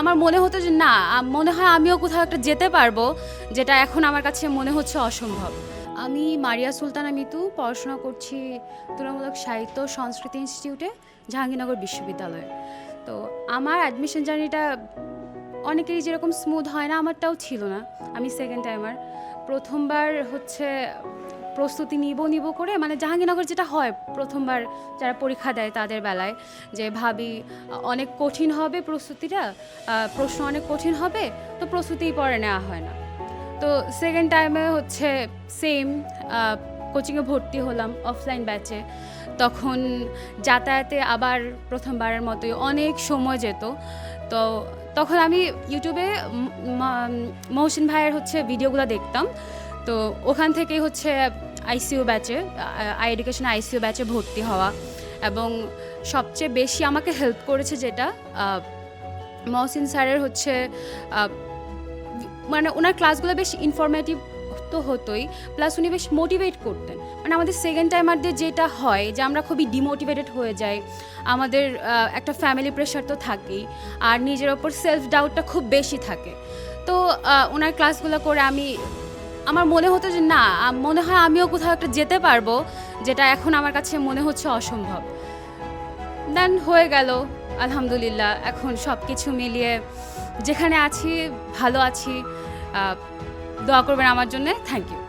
আমার মনে হতো যে না, মনে হয় আমিও কোথাও একটা যেতে পারবো, যেটা এখন আমার কাছে মনে হচ্ছে অসম্ভব। আমি মারিয়া সুলতানা মিতু পড়াশোনা করছি তুলনামূলক সাহিত্য ও সংস্কৃতি ইনস্টিটিউটে, জাহাঙ্গীরনগর বিশ্ববিদ্যালয়ে। তো আমার অ্যাডমিশন জার্নিটা অনেকেরই যেরকম স্মুথ হয় না, আমারটাও ছিল না। আমি সেকেন্ড টাইমার। প্রথমবার হচ্ছে প্রস্তুতি নিব করে, মানে জাহাঙ্গীরনগর যেটা হয় প্রথমবার যারা পরীক্ষা দেয় তাদের বেলায়, যে ভাবি অনেক কঠিন হবে প্রস্তুতিটা, প্রশ্ন অনেক কঠিন হবে, তো প্রস্তুতিই পরে নেওয়া হয় না। তো সেকেন্ড টাইমে হচ্ছে সেম কোচিংয়ে ভর্তি হলাম অফলাইন ব্যাচে। তখন যাতায়াতে আবার প্রথমবারের মতোই অনেক সময় যেত। তো তখন আমি ইউটিউবে মহসিন ভাইয়ের হচ্ছে ভিডিওগুলো দেখতাম। তো ওখান থেকেই হচ্ছে আইসিইউ ব্যাচে, আই এডুকেশন আইসিইউ ব্যাচে ভর্তি হওয়া। এবং সবচেয়ে বেশি আমাকে হেল্প করেছে যেটা, মহসিন স্যারের হচ্ছে মানে ওনার ক্লাসগুলো বেশ ইনফরমেটিভ তো হতোই, প্লাস উনি বেশ মোটিভেট করতেন। মানে আমাদের সেকেন্ড টাইমারদের যেটা হয় যে আমরা খুবই ডিমোটিভেটেড হয়ে যাই, আমাদের একটা ফ্যামিলি প্রেশার তো থাকেই, আর নিজের ওপর সেলফ ডাউটটা খুব বেশি থাকে। তো ওনার ক্লাসগুলো করে আমার মনে হতো যে না, মনে হয় আমিও কোথাও একটা যেতে পারবো, যেটা এখন আমার কাছে মনে হচ্ছে অসম্ভব। দেন হয়ে গেল আলহামদুলিল্লাহ। এখন সব কিছু মিলিয়ে যেখানে আছি ভালো আছি। দোয়া করবেন আমার জন্য। Thank you.